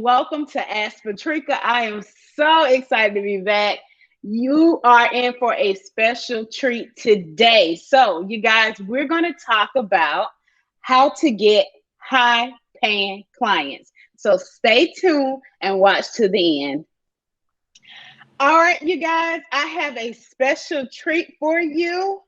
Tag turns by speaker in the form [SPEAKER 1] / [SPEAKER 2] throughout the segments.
[SPEAKER 1] welcome to Ask Patrica. I am so excited to be back. You are in for a special treat today. So, you guys, we're going to talk about how to get high paying clients. So, stay tuned and watch to the end. All right, you guys, I have a special treat for you.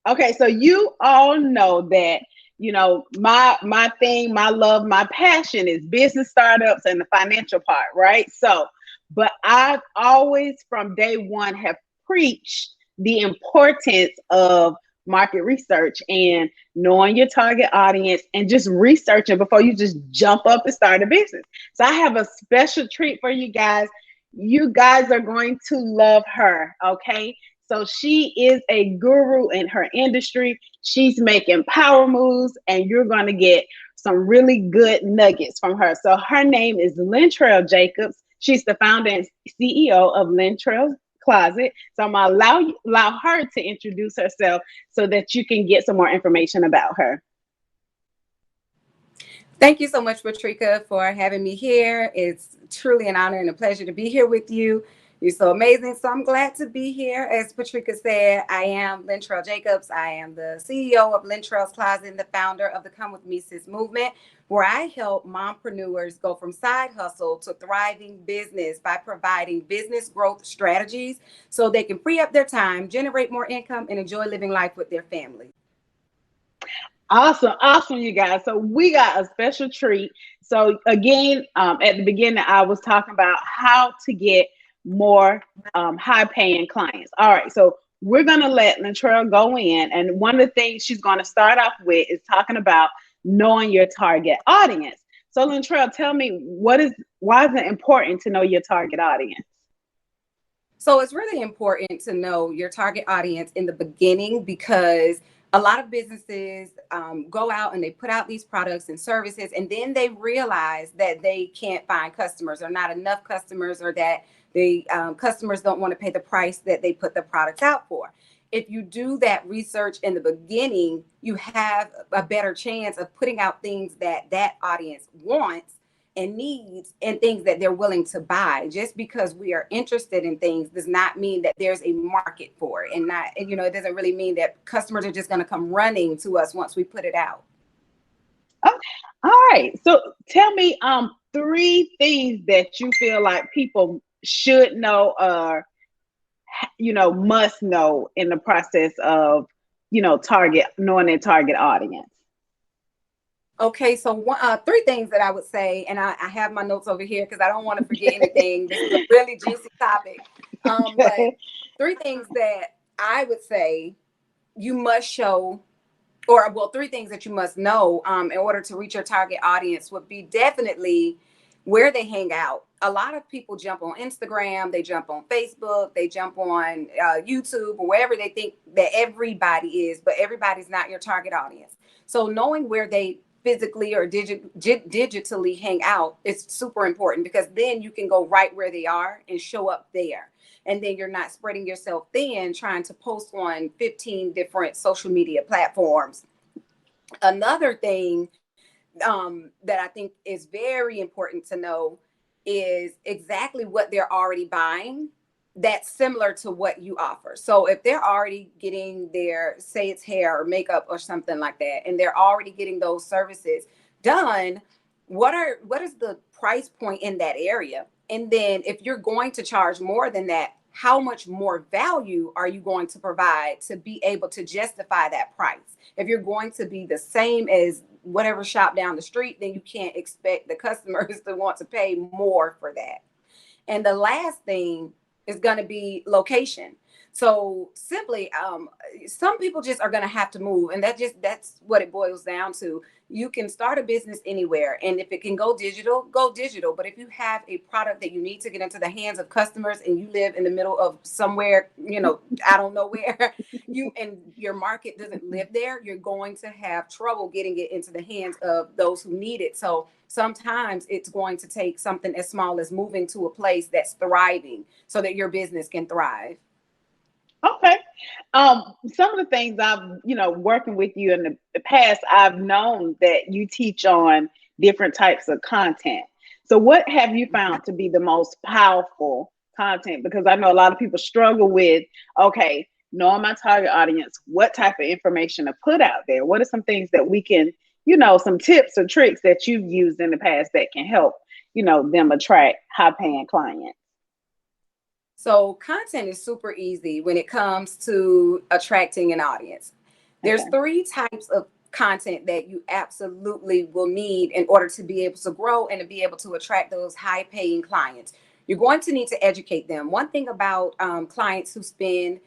[SPEAKER 1] Okay, so you all know that my thing, my love, my passion is business startups and the financial part, right? So, but I've always from day one have preached the importance of market research and knowing your target audience and just researching before you just jump up and start a business. So I have a special treat for you guys. You guys are going to love her, okay? So she is a guru in her industry. She's making power moves, and you're going to get some really good nuggets from her. So her name is Lyntrell Jacobs. She's the founder and CEO of Lyntrell Closet. So I'm going to allow her to introduce herself so that you can get some more information about her.
[SPEAKER 2] Thank you so much, Patrica, for having me here. It's truly an honor and a pleasure to be here with you. You're so amazing. So I'm glad to be here. As Patrica said, I am Lyntrell Jacobs. I am the CEO of Lyntrell's Closet and the founder of the Come With Me Sis movement, where I help mompreneurs go from side hustle to thriving business by providing business growth strategies so they can free up their time, generate more income, and enjoy living life with their family.
[SPEAKER 1] Awesome, you guys. So we got a special treat. So again, at the beginning, I was talking about how to get more high-paying clients. All right, so we're gonna let Lyntrell go in, and one of the things she's gonna start off with is talking about knowing your target audience. So Lyntrell, tell me why is it important to know your target audience?
[SPEAKER 2] So it's really important to know your target audience in the beginning because a lot of businesses go out and they put out these products and services, and then they realize that they can't find customers or not enough customers, or that the customers don't want to pay the price that they put the products out for. If you do that research in the beginning, you have a better chance of putting out things that audience wants and needs and things that they're willing to buy. Just because we are interested in things does not mean that there's a market for it, and it doesn't really mean that customers are just going to come running to us once we put it out.
[SPEAKER 1] Okay. All right. So tell me three things that you feel like people should know or must know in the process of knowing their target audience.
[SPEAKER 2] Okay, so three things that I would say, and I have my notes over here because I don't want to forget anything. This is a really juicy topic. But three things that I would say you must show, three things that you must know in order to reach your target audience would be definitely where they hang out. A lot of people jump on Instagram, they jump on Facebook, they jump on YouTube, or wherever they think that everybody is, but everybody's not your target audience. So knowing where they physically or digitally hang out is super important, because then you can go right where they are and show up there. And then you're not spreading yourself thin trying to post on 15 different social media platforms. Another thing that I think is very important to know is exactly what they're already buying that's similar to what you offer. So if they're already getting their, say it's hair or makeup or something like that, and they're already getting those services done, what is the price point in that area? And then if you're going to charge more than that, how much more value are you going to provide to be able to justify that price? If you're going to be the same as whatever shop down the street, then you can't expect the customers to want to pay more for that. And the last thing is going to be location. So simply, some people just are going to have to move, and that's what it boils down to. You can start a business anywhere, and if it can go digital, go digital. But if you have a product that you need to get into the hands of customers, and you live in the middle of somewhere, I don't know where, and your market doesn't live there, you're going to have trouble getting it into the hands of those who need it. So sometimes it's going to take something as small as moving to a place that's thriving so that your business can thrive.
[SPEAKER 1] Okay. Some of the things I've, working with you in the past, I've known that you teach on different types of content. So what have you found to be the most powerful content? Because I know a lot of people struggle with, okay, knowing my target audience, what type of information to put out there? What are some things that we can, some tips or tricks that you've used in the past that can help, them attract high paying clients?
[SPEAKER 2] So content is super easy when it comes to attracting an audience. There's
[SPEAKER 1] Okay.
[SPEAKER 2] 3 types of content that you absolutely will need in order to be able to grow and to be able to attract those high paying clients. You're going to need to educate them. One thing about clients who spend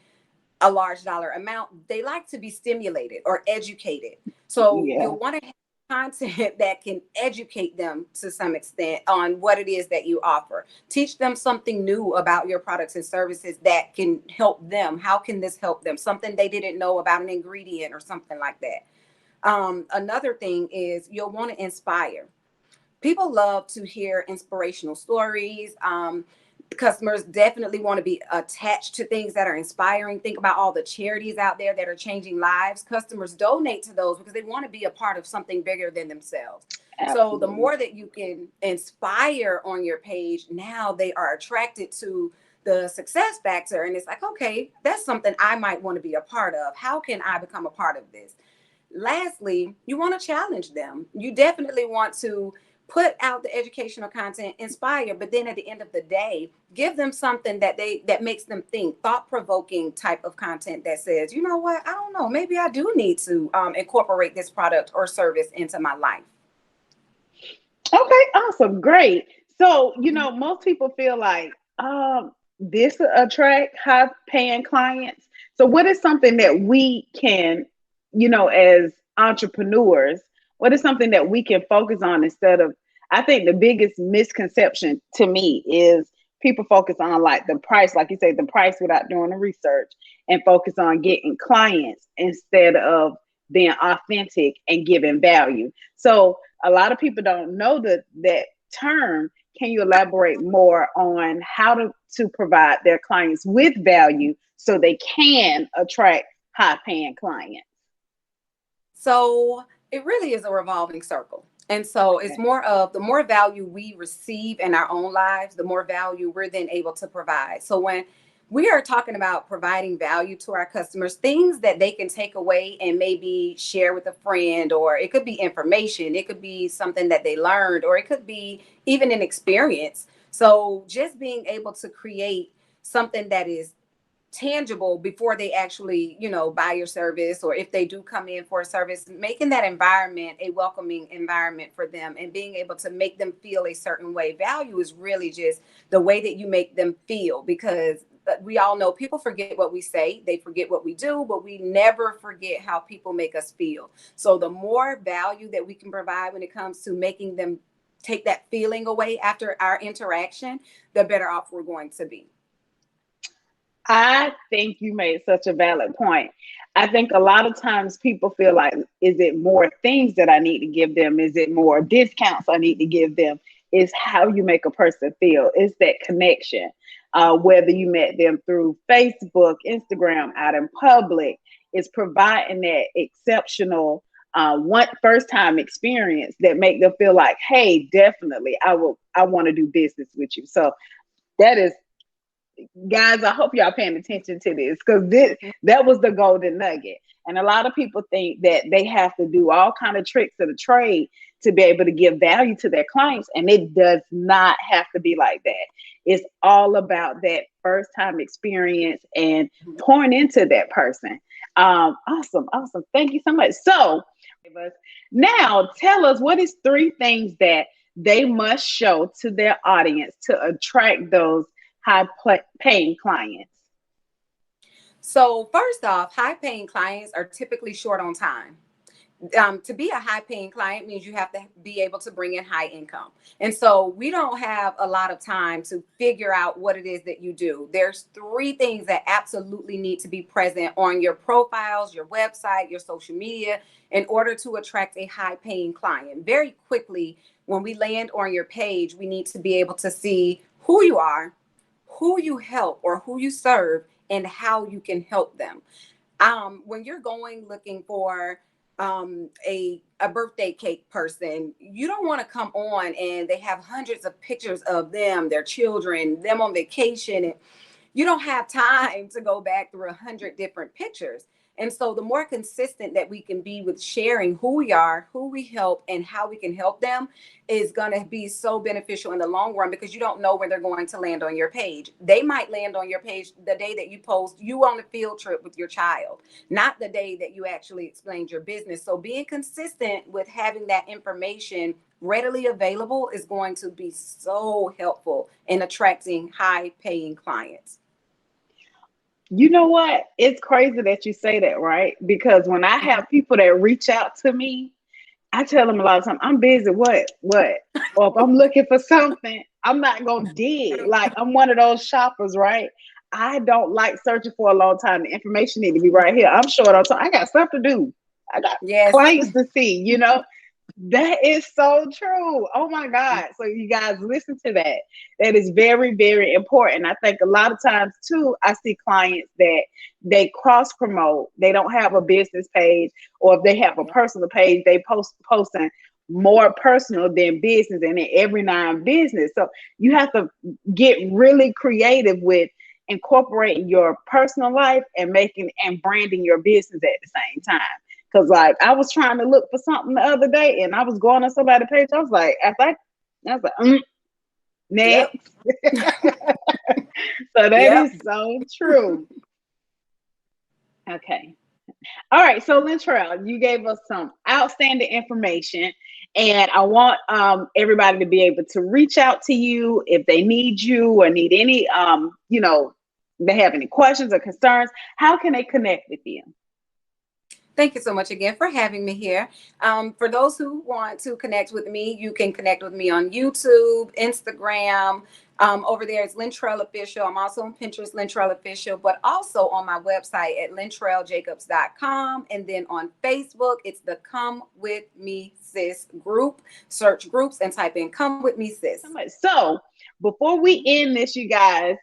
[SPEAKER 2] a large dollar amount, they like to be stimulated or educated. So
[SPEAKER 1] Yeah.
[SPEAKER 2] you'll want to have content that can educate them to some extent on what it is that you offer. Teach them something new about your products and services that can help them. How can this help them? Something they didn't know about an ingredient or something like that. Another thing is you'll want to inspire. People love to hear inspirational stories. Customers definitely want to be attached to things that are inspiring. Think about all the charities out there that are changing lives. Customers donate to those because they want to be a part of something bigger than themselves. So the
[SPEAKER 1] Absolutely.
[SPEAKER 2] more that you can inspire on your page, now they are attracted to the success factor. And it's like, okay, that's something I might want to be a part of. How can I become a part of this? Lastly, you want to challenge them. You definitely want to put out the educational content, inspire, but then at the end of the day, give them something that makes them think, thought-provoking type of content that says, you know what, I don't know, maybe I do need to incorporate this product or service into my life.
[SPEAKER 1] Okay, awesome, great. So, most people feel like this attract high paying clients. So, what is something that we can, as entrepreneurs, what is something that we can focus on instead of? I think the biggest misconception to me is people focus on like the price, like you say, the price without doing the research, and focus on getting clients instead of being authentic and giving value. So, a lot of people don't know that term. Can you elaborate more on how to provide their clients with value so they can attract high paying clients?
[SPEAKER 2] So it really is a revolving circle. And so it's
[SPEAKER 1] Okay.
[SPEAKER 2] more of the more value we receive in our own lives, the more value we're then able to provide. So when we are talking about providing value to our customers, things that they can take away and maybe share with a friend, or it could be information, it could be something that they learned, or it could be even an experience. So just being able to create something that is tangible before they actually, buy your service, or if they do come in for a service, making that environment a welcoming environment for them and being able to make them feel a certain way. Value is really just the way that you make them feel, because we all know people forget what we say, they forget what we do, but we never forget how people make us feel. So the more value that we can provide when it comes to making them take that feeling away after our interaction, the better off we're going to be.
[SPEAKER 1] I think you made such a valid point. I think a lot of times people feel like, is it more things that I need to give them? Is it more discounts I need to give them? Is how you make a person feel. It's that connection. Whether you met them through Facebook, Instagram, out in public, it's providing that exceptional one first time experience that make them feel like, hey, definitely, I want to do business with you. So that is, guys, I hope y'all paying attention to this, because that was the golden nugget. And a lot of people think that they have to do all kind of tricks of the trade to be able to give value to their clients, and it does not have to be like that. It's all about that first time experience and pouring into that person. Awesome, thank you so much. So now tell us, what is 3 things that they must show to their audience to attract those high paying clients?
[SPEAKER 2] So first off, high paying clients are typically short on time. To be a high paying client means you have to be able to bring in high income. And so we don't have a lot of time to figure out what it is that you do. There's 3 things that absolutely need to be present on your profiles, your website, your social media, in order to attract a high paying client. Very quickly, when we land on your page, we need to be able to see who you are, who you help or who you serve, and how you can help them. When you're going looking for a birthday cake person, you don't want to come on and they have hundreds of pictures of them, their children, them on vacation, and you don't have time to go back through 100 different pictures. And so the more consistent that we can be with sharing who we are, who we help, and how we can help them is going to be so beneficial in the long run, because you don't know where they're going to land on your page. They might land on your page the day that you post you on a field trip with your child, not the day that you actually explained your business. So being consistent with having that information readily available is going to be so helpful in attracting high paying clients.
[SPEAKER 1] You know what? It's crazy that you say that, right? Because when I have people that reach out to me, I tell them a lot of times, I'm busy. What? Or if I'm looking for something, I'm not going to dig. Like, I'm one of those shoppers, right? I don't like searching for a long time. The information need to be right here. I'm short on time. I got stuff to do. I got clients to see, you know? That is so true. Oh my God. So you guys listen to that. That is very, very important. I think a lot of times too, I see clients that they cross promote. They don't have a business page, or if they have a personal page, they posting more personal than business, and then every now business. So you have to get really creative with incorporating your personal life and branding your business at the same time. Cause like I was trying to look for something the other day, and I was going on somebody's page. I was like, next. Yep. So that is so true. Okay. All right. So Lyntrell, you gave us some outstanding information, and I want everybody to be able to reach out to you if they need you or need any, they have any questions or concerns. How can they connect with you?
[SPEAKER 2] Thank you so much again for having me here. For those who want to connect with me, you can connect with me on YouTube, Instagram. Over there, it's Lyntrell Official. I'm also on Pinterest, Lyntrell Official, but also on my website at lyntrelljacobs.com. And then on Facebook, it's the Come With Me Sis group. Search groups and type in Come With Me Sis.
[SPEAKER 1] So before we end this, you guys,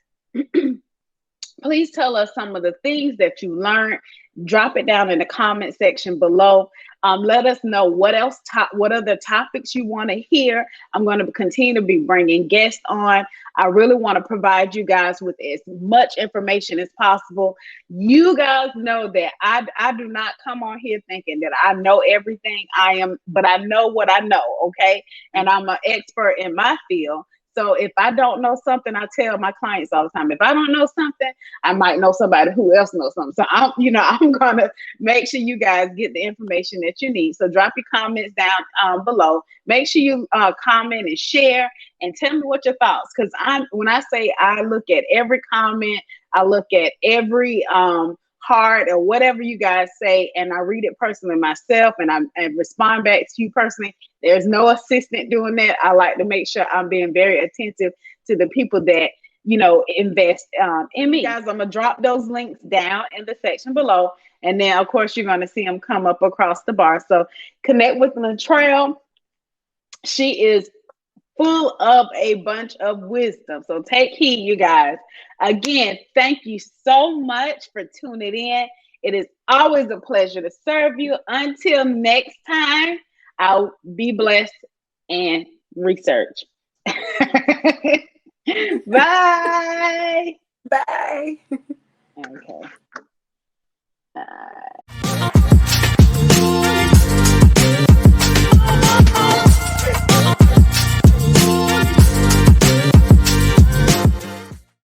[SPEAKER 1] please tell us some of the things that you learned. Drop it down in the comment section below. Let us know what other topics you want to hear. I'm going to continue to be bringing guests on. I really want to provide you guys with as much information as possible. You guys know that I do not come on here thinking that I know everything. But I know what I know, okay? And I'm an expert in my field. So if I don't know something, I tell my clients all the time, if I don't know something, I might know somebody who else knows something. So I'm going to make sure you guys get the information that you need. So drop your comments down below. Make sure you comment and share and tell me what your thoughts. Because when I say I look at every comment, I look at every heart or whatever you guys say, and I read it personally myself, and I respond back to you personally. There's no assistant doing that. I like to make sure I'm being very attentive to the people that invest in me. Guys, I'm gonna drop those links down in the section below, and then of course you're gonna see them come up across the bar. So connect with Lyntrell. She is full of a bunch of wisdom. So take heed, you guys. Again, thank you so much for tuning in. It is always a pleasure to serve you. Until next time, I'll be blessed and research. Bye.
[SPEAKER 2] Bye.